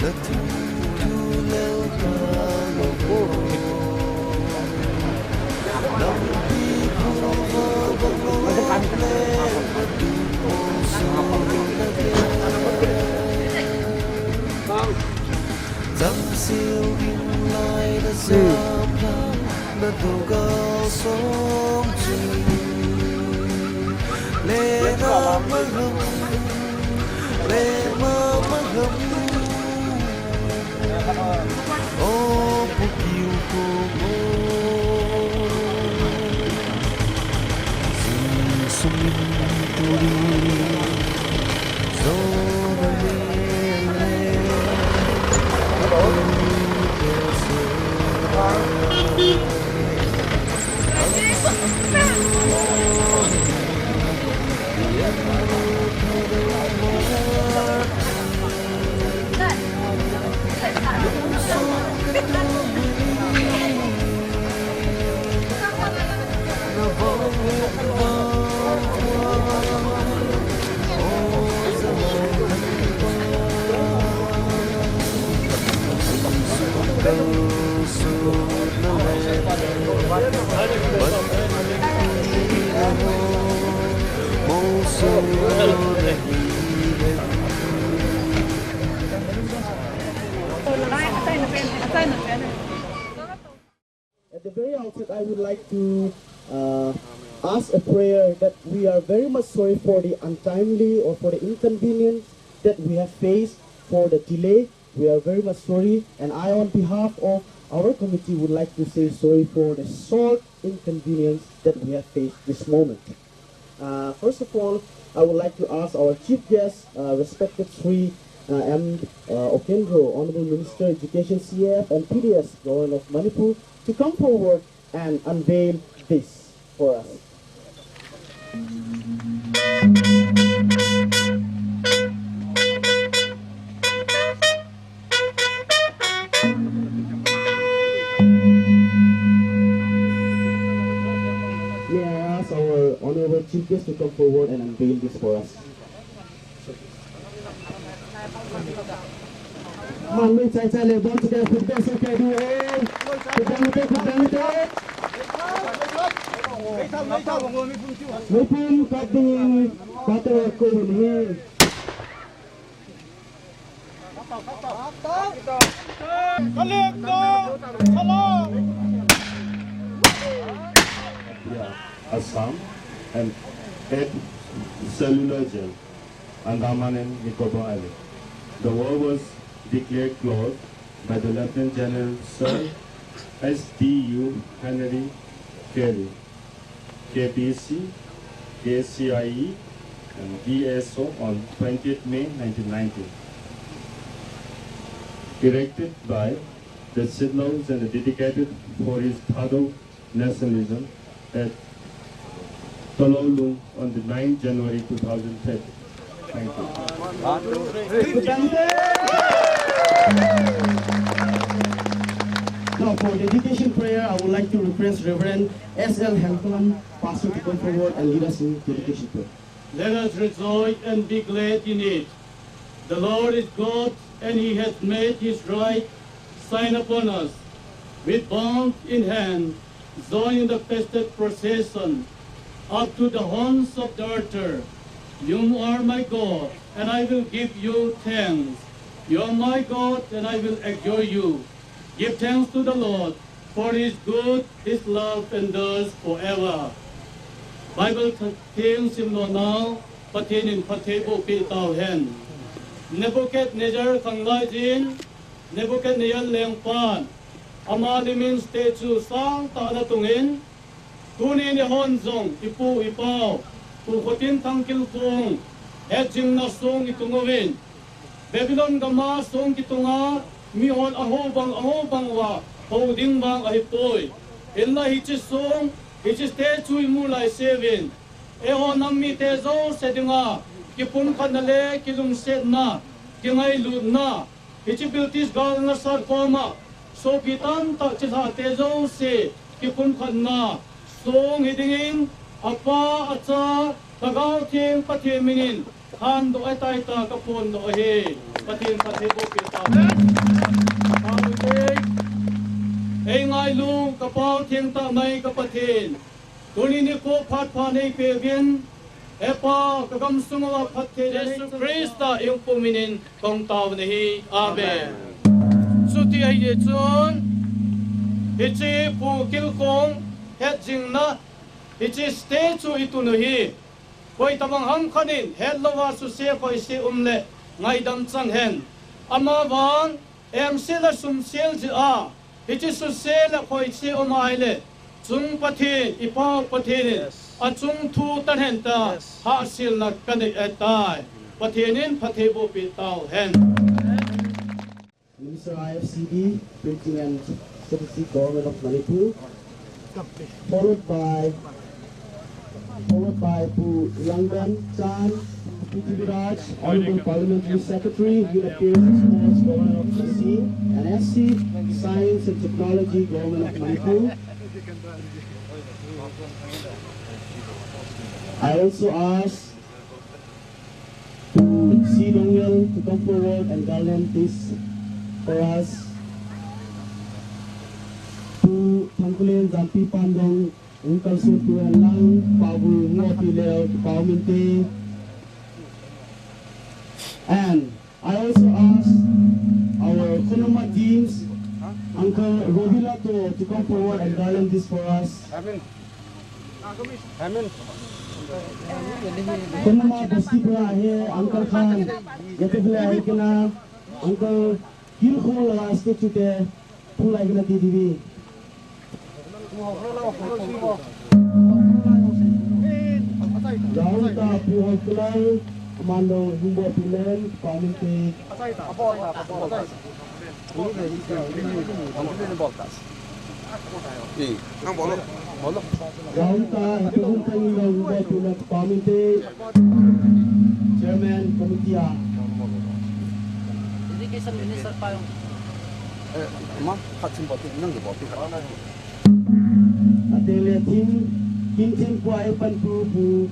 Dẫm siêu in lại đã giam hăng đã thâu cao sống trình lệ na mơ hầm lệ mơ mơ hầm ô cuộc yêu của mơ dì sông linh tôi đi gió đã At the very outset, I would like to ask a prayer that we are very much sorry for the untimely or for the inconvenience that we have faced, for the delay. We are very much sorry, and I, on behalf of our committee, would like to say sorry for the short inconvenience that we have faced this moment. First of all, I would like to ask our chief guest, respected Sri M. Okendro, Honorable Minister Education CF and PDS, Governor of Manipur, to come forward and unveil this for us. May I ask our Honorable Chief Guest to come forward and unveil this for us. Man, we try to born today for the best okay do all. Mipun kading kata ko ni. Assam and 8 cellular jail, Andaman and Nicobar Island. The war was declared closed by the Lieutenant General Sir S.D.U. Henry Carey, KPC, KCIE, and DSO on 20th May 1990. Erected by the Sidlaws and dedicated for his Thado nationalism at Tololung on the 9th January 2010. Thank you. Now for the dedication prayer, I would like to request Reverend S.L. Hampton, Pastor, to come forward and lead us in dedication prayer. Let us rejoice and be glad in it. The Lord is God, and He has made His right sign upon us. With bound in hand, join in the festive procession up to the horns of the altar. You are my God, and I will give you thanks. You are my God, and I will adore you. Give thanks to the Lord, for His good, His love endures forever. Bible theme simlo now, patinin patebo pitao hen. Nebuchadnezzar kanglai jin, Nebuchadnezzar lengpan, amalimin statue sang ta na tungin, tunin ni honzong ipu ipaw, pukotin tang Kilkhong, edjing na song itungawin. Babylon gama song kitunga, mihon ahobang wa, holding bang ahipoy. Illa hichis song, hichis statue imulay 7. Eho nammi tezo sedinga, kipun kanale kilung set na, kingay lud na. Hichibiltis gal na sarkoma, so kitan ta chilha tezo se, kipun kanna. Song hidingin, apa atsa, tagaw ting patiminin, han do ai tai ta ka pon do he pathin pathe bo pi ta ta te ei ngai lu ka pau thieng ta mai ka pathin tuni ni ko phat pha nei pe vien epa ka gam sunga pathe Jesu Krista yung puminin kong taw ni hi amen suti ai ye chun hichi pu Kilkhong het jing na hichi stay chu itu no hi koi tamang ham khanin hello wa su se koi se umle ngai dam chang hen ama wang em se la sum sel ji a hichi su se la koi se umai le chung pathe ipa pathe ni a chung thu tan hen ta ha sil na kan etai pathe nin pathe bo pi taw hen Minister IFCD, Printing and Statistic Government of Manipur, followed by Pu Langban Chan, Prithviraj, Honorable Parliamentary Secretary, Youth Affairs and Sports Government of SC, and SC, Science and Technology Government of Manipur. I also ask to see Dongwell to come forward and garland this for us. To Thangkulen Zampi Pandong, Ungkal Sutu and Lang, Pabu Ngopi Leo, Pau Minti. And I also ask our Konoma teams, Uncle Robilato, to come forward and garland this for us. Konoma Basti Pura here, Uncle Khan, Yatubla Aikina, Uncle Kilkhong last statue there, Pula Aikina TTV. Raunta Puhol Pulang, Amando Humbo Pilen, Paminte. Raunta Hipun Tangi Humbo Pilen, Paminte. Chairman Committee. Education Minister pa yung Atele Kim po ay panpupu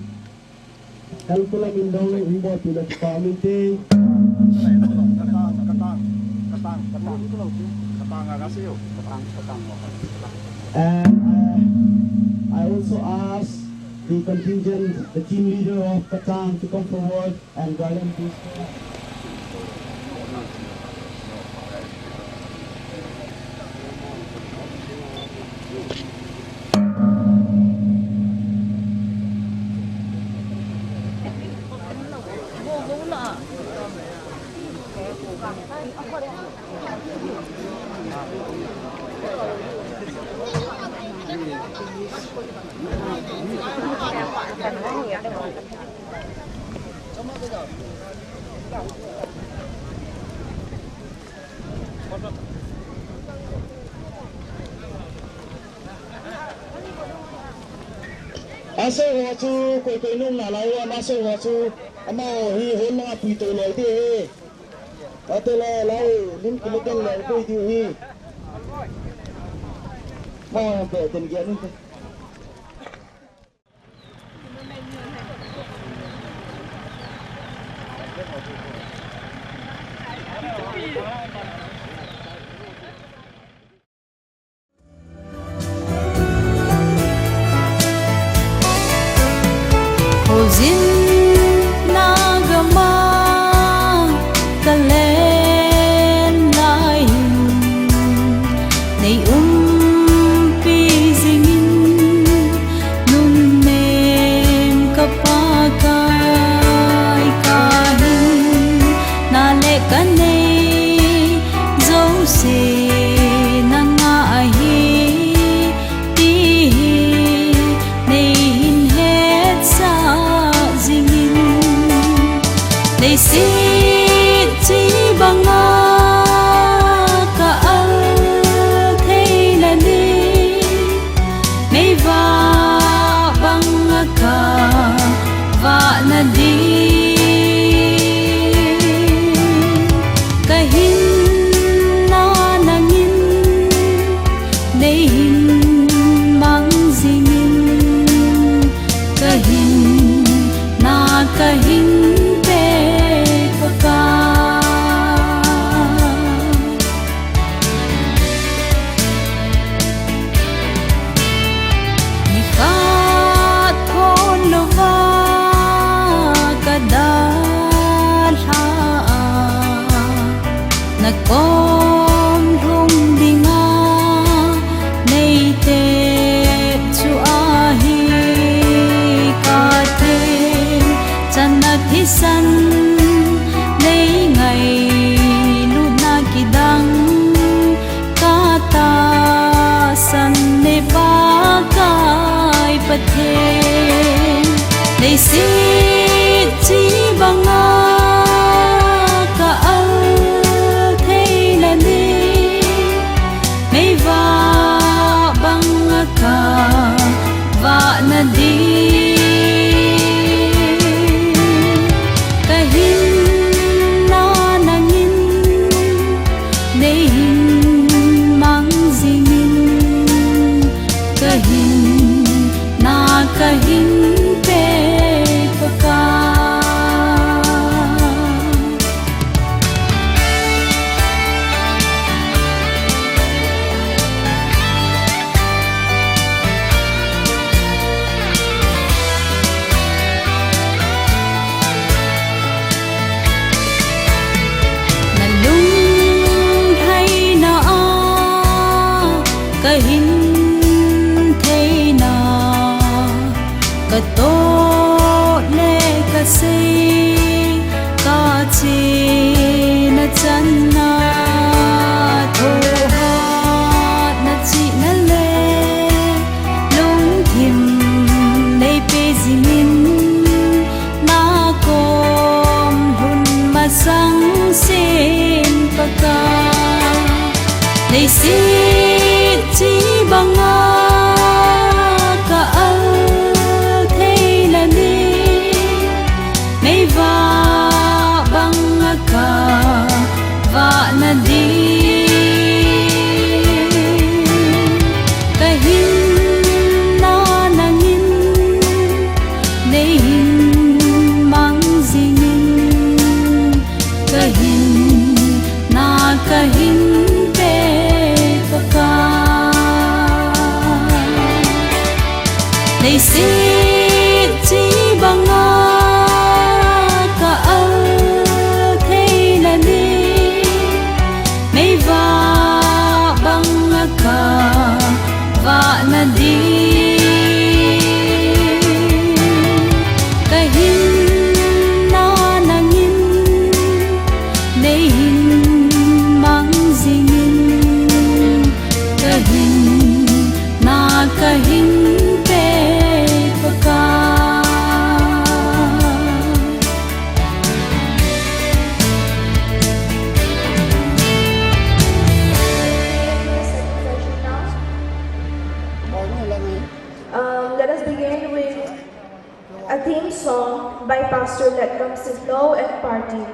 Kalkula Mindong Humbo Pilen, Paminte. And I also ask the contingent, the team leader of Katang to come forward and garland this. Asa wachu koi nung na lawa asa wachu ama hi hon na pi to lai de atela lai lim kilokan lai koi di hi ma be ten gya nun Hozin nagama kalen lain nay umpi zingin om rung dinga nei te chu a hi ka the chan na thi san nei ngai lu na ki dang ka ta san ne pa kai pa the nei si chi banga ka al thei la ni mei va banga ka va na di ka hin na nangin nei hin mang zingin ka hin na ka hin pe pa ka na lung hay na a ka hin thei na ka to le ka se ka chi na chan na tho ha na chi na le lung thim nei pe zimin na kom hun ma sang sin pa ka nei si chi banga ka al thei la ni mei va banga ka va na di ka hin na nangin nei hin mang zingin ka hin na ka hin pe pa ka nei si chi banga ka al thei la ni mei va banga ka va na di ka hin na nangin nei hin mang zingin ka hin na ka hin pe pa ka Let us begin with a theme song by Pastor Let Come Siflo and Party.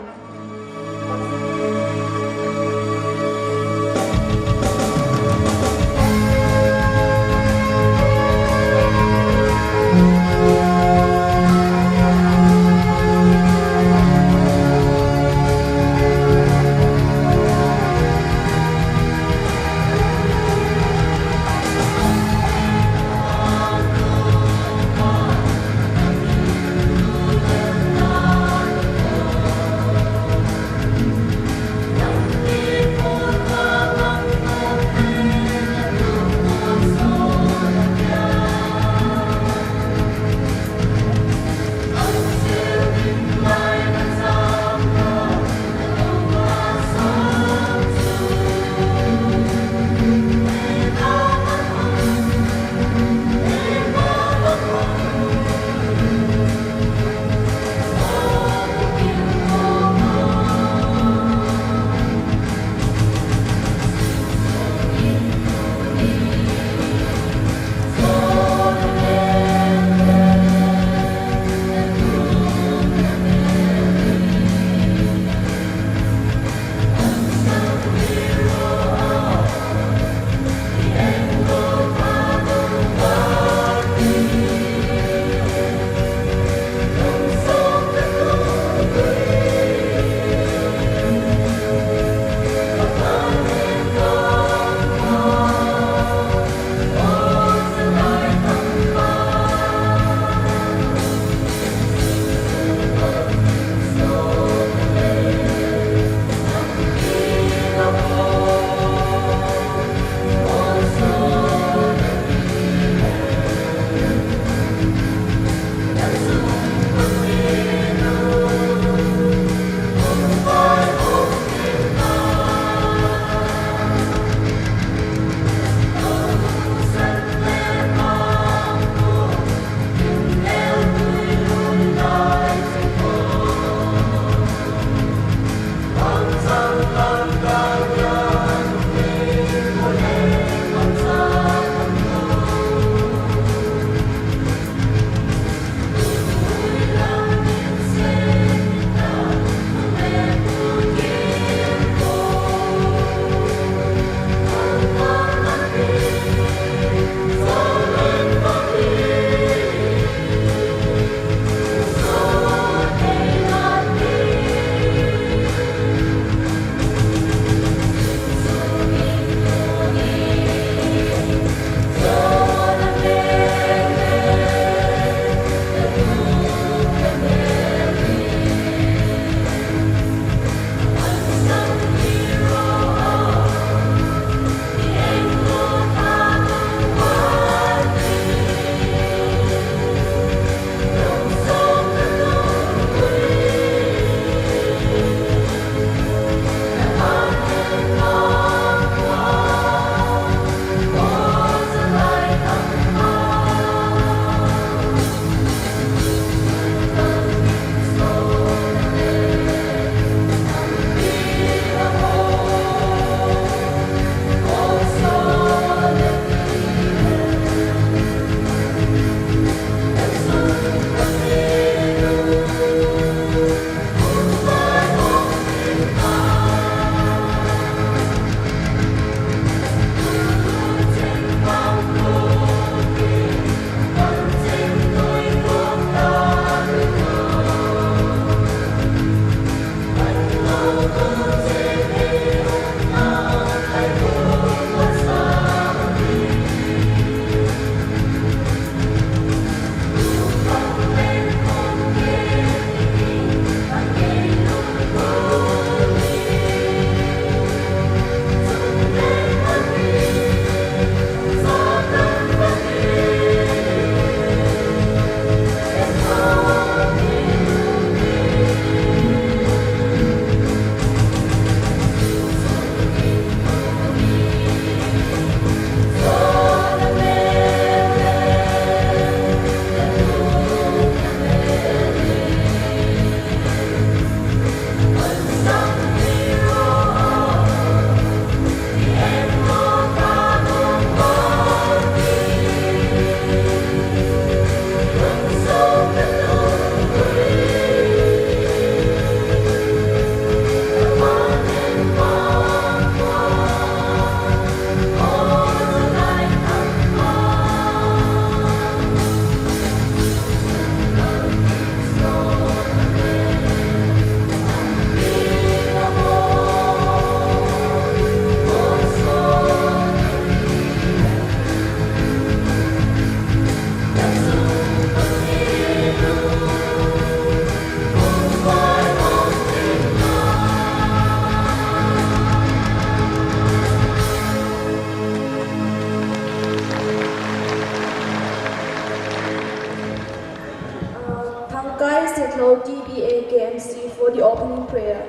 prayer.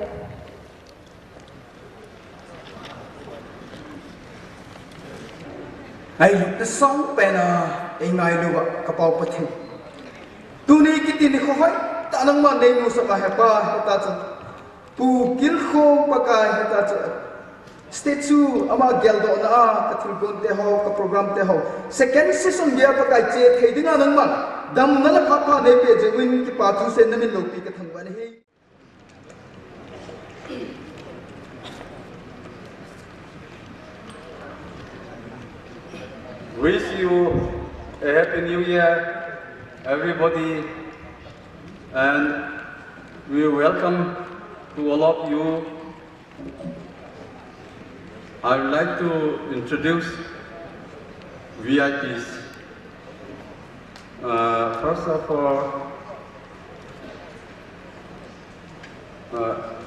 Ai lu the song pena ingai lu kapau pathi tuni kitini khoi tanang ma nei mu saka hepa heta cha pu Kilkhong pakai heta cha statue ama geldo na kathil gon te ho ka program te ho second session dia pakai che theidinga nang ma dam nala pha ne pe je win ki pa chu sen na min lo pi ka thangwa ne he. Wish you a happy new year, everybody, and we welcome to all of you. I would like to introduce VIPs. First of all,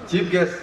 chief guest.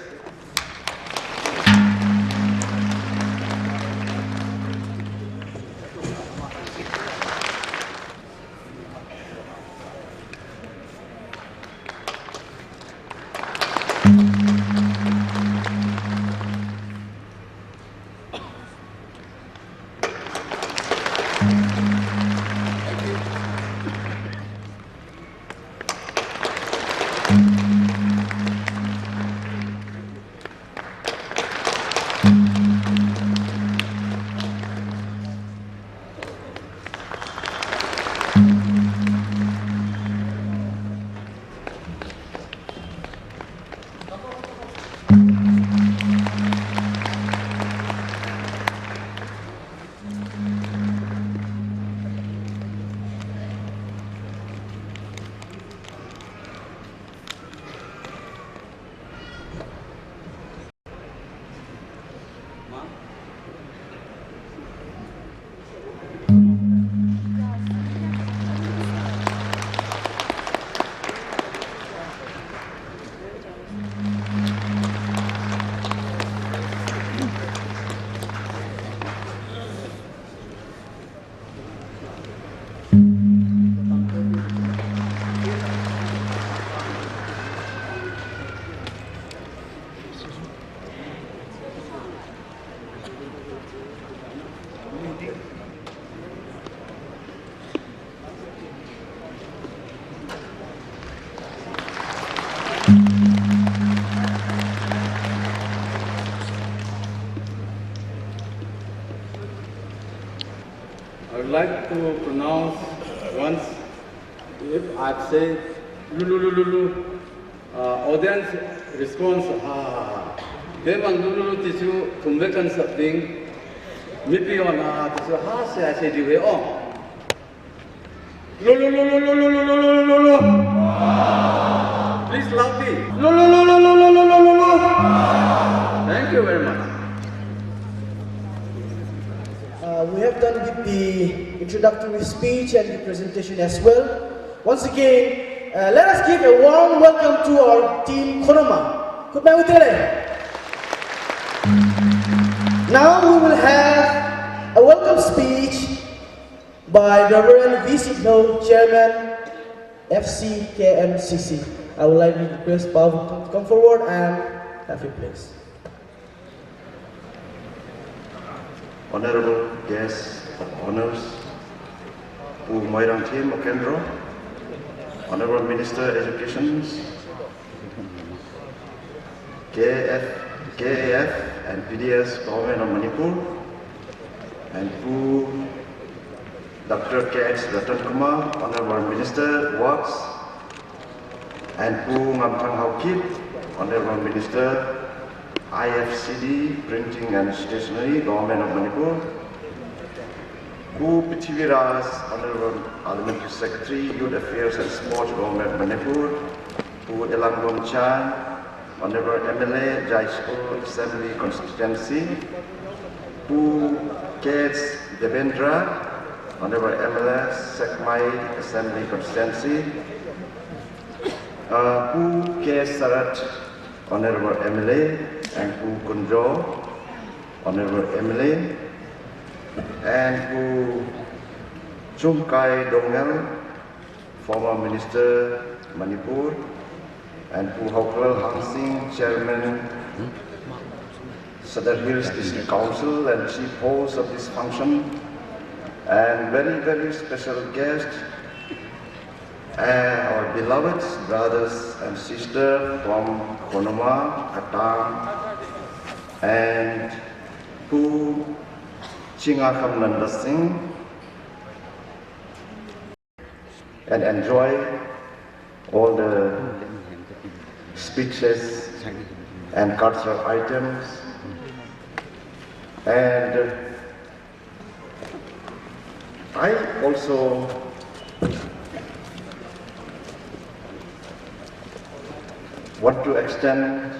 I would like to pronounce once, if I've said lulu, audience response, Demang lulu tisu tumbekan something, maybe on tisu say diwe lulu. Please loudly. Lulu. Thank you very much. We have done with the introductory speech and the presentation as well. Once again, let us give a warm welcome to our team Konoma. Now we will have a welcome speech by Reverend V. Signo, Chairman, FC KMCC. I would like to request Paul to come forward and have your place. Honorable guests of honors, Bu Moirang Tim Okendro, Honorable Minister Education, KAF and PDS Government of Manipur, and Bu Dr. K.H. Ratan Kumar, Honorable Minister Works, and Bu Ngamthang Haukip, Honorable Minister IFCD, Printing and Stationery, Government of Manipur, Bu Pithiviras, Honorable Parliamentary Secretary, Youth Affairs and Sports, Government of Manipur, Bu Elangdom Chan, Honorable MLA, Jaispur Assembly Constituency, Bu K.S. Devendra, Honorable MLA, Sekmai Assembly Constituency, Bu K.S. Sarat, Honorable MLA, and Bu Kunjo, Honorable MLA, and Bu Chumkai Dongel, former Minister Manipur, and Pu Hokral Hang Sing, Chairman, Sadar Hills District Council and Chief Host of this function, and very, very special guest, our beloved brothers and sisters from Konoma, Katang, and Pu Chingakam Nanda Singh, and enjoy all the speeches and cultural items. And I also want to extend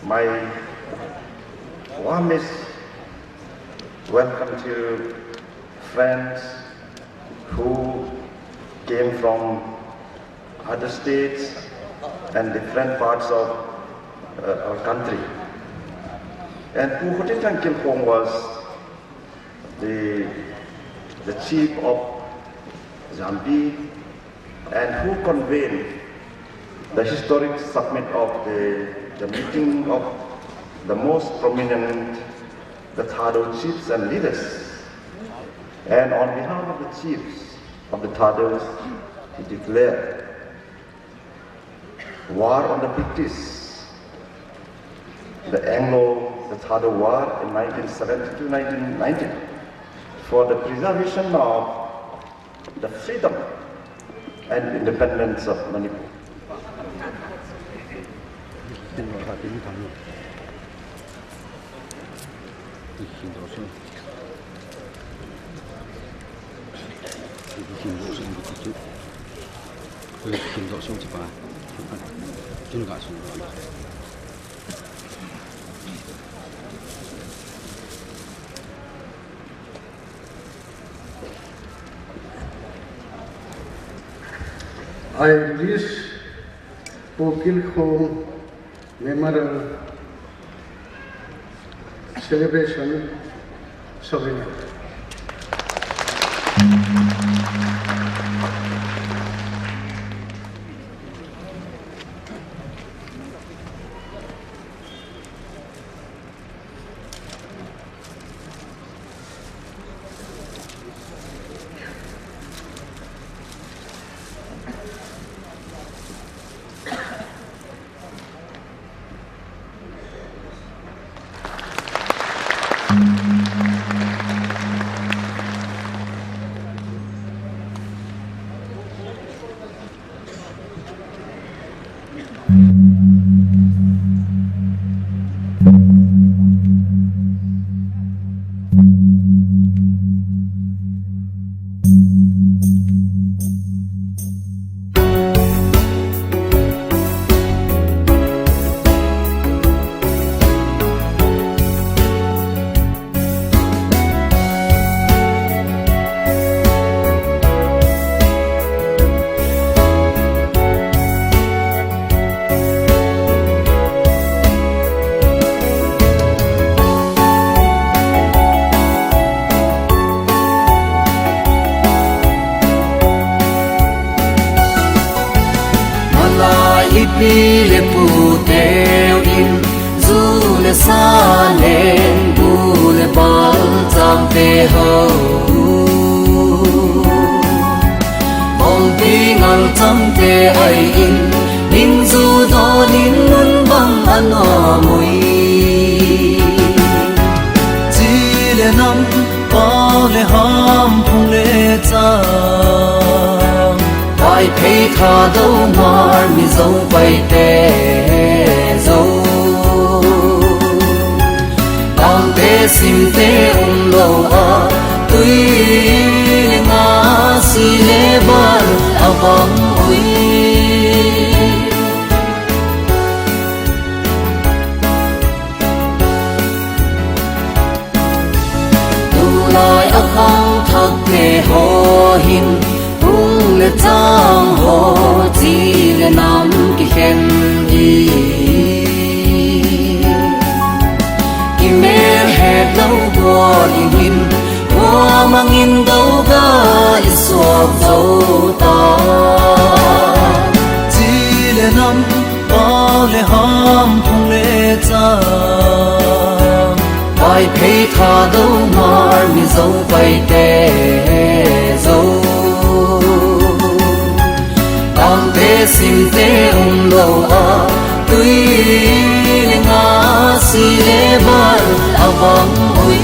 my warmest welcome to friends who came from other states and different parts of our country. And Pu Hotitang Kilkhong was the chief of Zambi and who convened the historic summit of the meeting of the most prominent the Thado chiefs and leaders. And on behalf of the chiefs of the Thados, he declared war on the British, the Anglo-Thado War in 1970-1990, for the preservation of the freedom and independence of Manipur. I wish Pu Kilkhong Memorial Celebration Souvenir. le pu teo in zu le sa len bu le bal tam te ho bol ting al tam te ai in ning zu do nin nun bang ano mui ji le nam pa le ham phung le cha ai thấy tha đâu mar mi dấu bay tê dấu đang tê sim tê lâu à tuy ngã si lê ban à vắng ui tu lại ác hăng thật nề hồ hin le tang ho ti le nam ki khen hi ki me he đâu bo in hin hoa mang in đâu ga i so dấu ta ti bài phê tha đâu mar mi dấu bay tê dấu đang tê sim tê lâu à tuy ngã si lê ban avang ui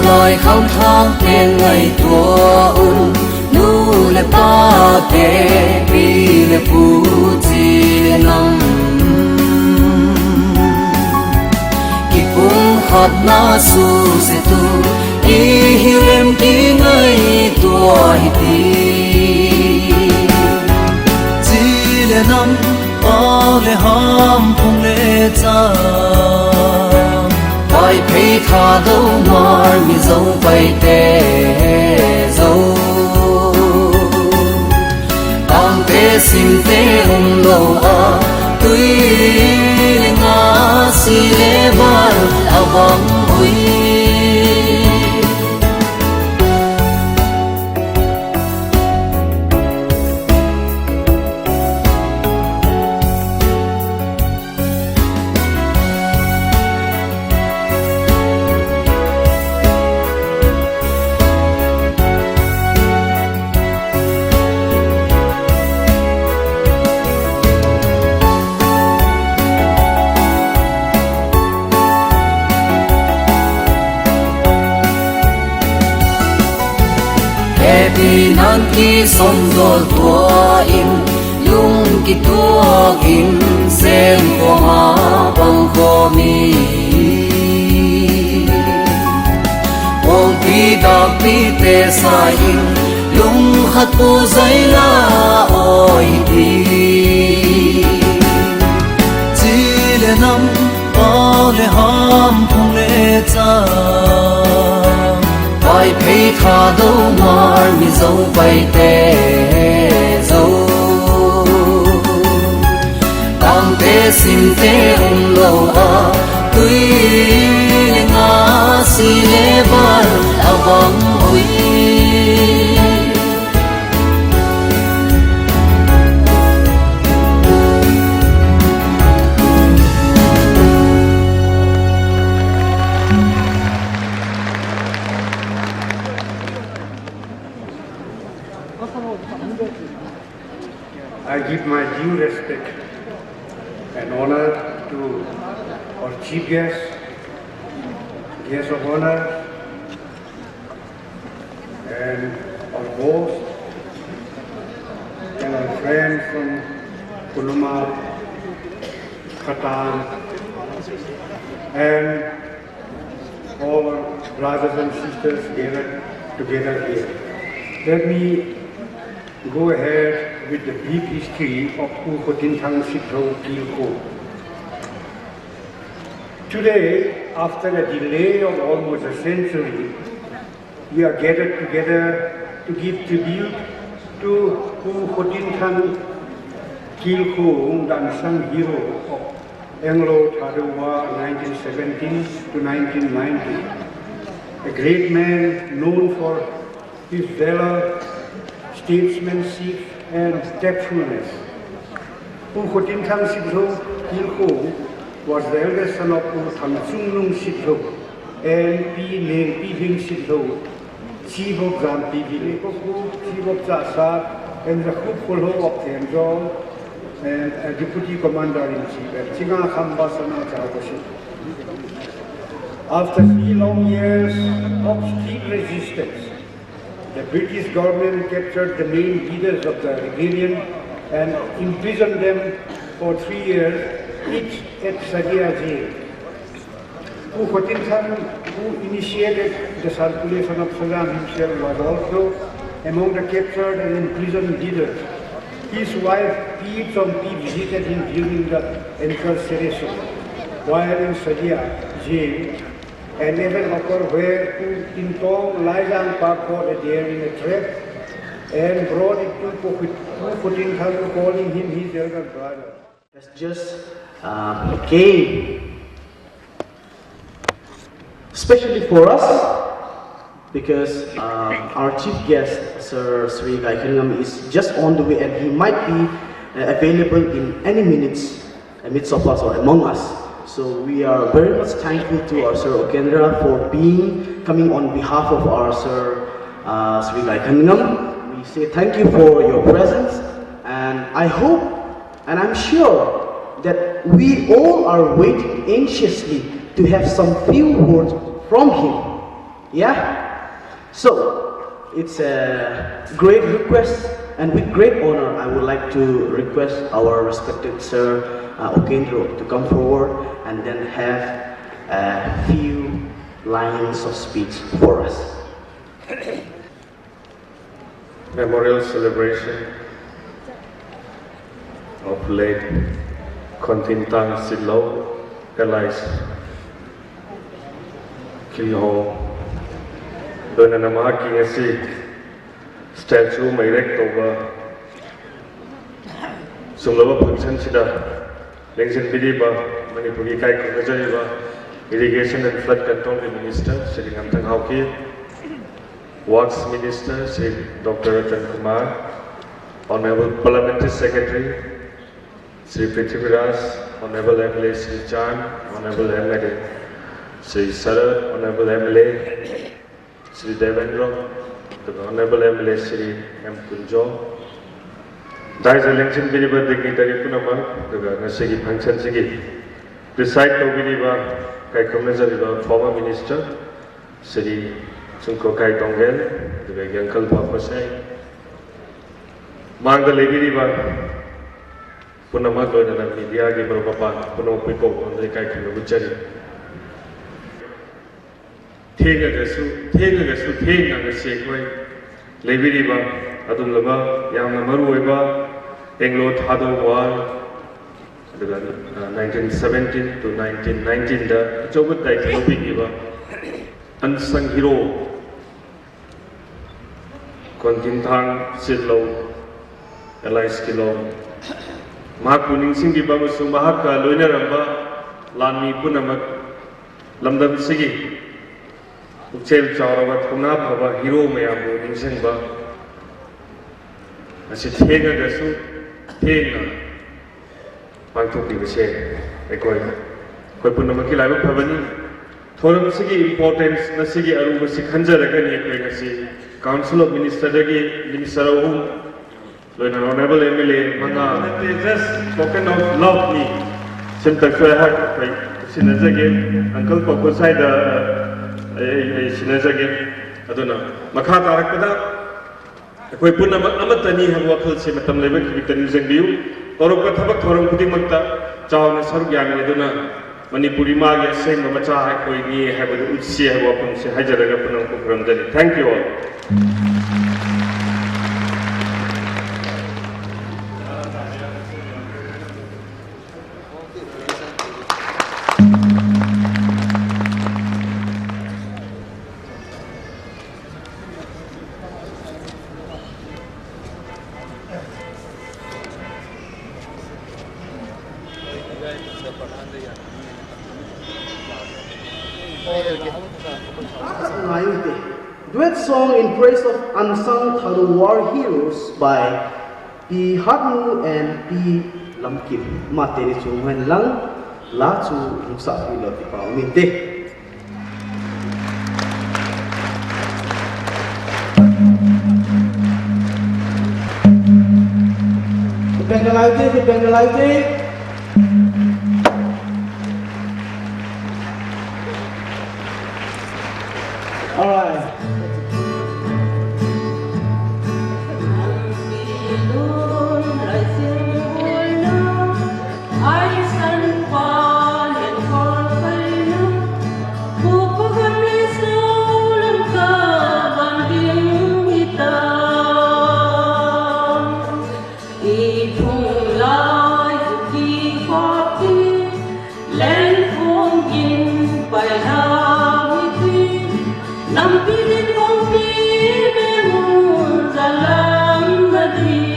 lời không thang tên ngày tua un nu le pa te pi le pu chi le nam ki kung khat na su se tu i hirem ki ngai tua hi ti chi le nam pa le ham phung le cha bài phê tha đâu mar mi dấu bay tê dấu đang tê sim tê lâu à tuy ngã si lê ban avang ui vì nan ki som dol tua in lung ki tua in sem ko ma bang ko mi ong pi da pi te sa in lung hat pu zai la oi ti chi le nam pa le ham phung le cha bài phê tha đâu mar mi dấu bay tê dấu đang tê sim tê lâu à tuy ngã si lê ban avang ui I give my due respect and honor to our chief guests, guests of honor, and our host, and our friends from Kuluma, Khatan, and all our brothers and sisters gathered together here. Let me go ahead with the brief history of Kilkhong Kilkhong. Today, after a delay of almost a century, we are gathered together to give tribute to Kilkhong Kilkhong, the unsung hero of Anglo-Thai War 1917 to 1990. A great man known for his valor, statesmanship and tactfulness. Kilkhong was the eldest son of Thamsungnung Sitho and P. Neng Pihing Sitho, Chief of Zampi Vilekoku, Chief of Jasa, and the Kupulho of Tianzhou, and Deputy Commander-in-Chief at Chinga Khambasana Chagoshi. After 3 long years of steep resistance, the British government captured the main leaders of the rebellion and imprisoned them for 3 years, each at Sadia jail. Who initiated the circulation of Saddam himself was also among the captured and imprisoned leaders. His wife Pi Chompi visited him during the incarceration, while in Sadia jail. An event occurred where Tin Tong Laizang Park caught a deer in a trap and brought it to Putin, calling him his elder brother. That's just came especially for us because our chief guest, Sir Sri Kaikilingam, is just on the way and he might be available in any minutes amidst of us or among us. So we are very much thankful to our Sir Okendra for coming on behalf of our Sir Sri Kaikilingam. We say thank you for your presence, and I hope and I'm sure that we all are waiting anxiously to have some few words from him. Yeah? So, it's a great request, and with great honor, I would like to request our respected Sir Okendro to come forward and then have a few lines of speech for us. Memorial celebration of late Kontintang Silo Elias Kilkhong. Doon na namahaki nga si statue may erect over sumlawa function sida lengsin bidi ba Manipuri kai ko najari ba irrigation and flood control minister Sri Ngamtang Hauki, works minister Sri Dr. Ratan Kumar, honorable parliamentary secretary Sri Prithviraj, honorable MLA Sri Chan, honorable MLA Sri Sarad, honorable MLA Sri Devendra, the Honorable MLA Sri M. Kunjo. There is a election biriba dignitary punama, the Nasigi function sigi. Preside to biriba, Kai Commissioner, former minister, Sri Sunko Kai Tongel, the Uncle Papa Say. Manga biriba, Punama to the media, Gibber Papa, Puno Pico, on the Kai Kuchari. Thengagasu thengagase koi lebiriba adumlaba yamna maruoiba Anglo Thado War 1917 to 1919 da chobut dai thobingiba unsung hero Kontintang Silo Elias Kilkhong mahaku ningsinggiba amasung mahakka loinaramba lanmi punamak lamdam sigi Uchel Chauravat Kunabhava Hero Mayabu Ningsingba Asi Thega Gasu Thega Pantuki Vise Ekoi Kopunamaki Laiva Pavani Thoram Sigi importance Nasigi Aruba Sikhanja Ragani Ekoi Council of Minister Dagi Minister Ahum When an honorable MLA Manga they just spoken of love me Sintakshwaya Sinazagi Uncle Pakosai Sinazagi Aduna Makha Tarakpada Koi Puna Amatani have wakal se matam leba kibitan zengbiu Torok Pathabak Thoram Pudimakta Chaw Nasaruk Yami Aduna Manipuri Magi Sing Macha Koi Ni have Utsi have wakam se Hajaraga Punam Pukram Dani. Thank you all. Duet song in praise of unsung Thado war heroes by P. Hatnu and P. Lamkip. Materi chunghan lang la chu nuksa pilo ti pa uminte. Bengalite. All right. Nam pilih kong pilih mengun dalam hati.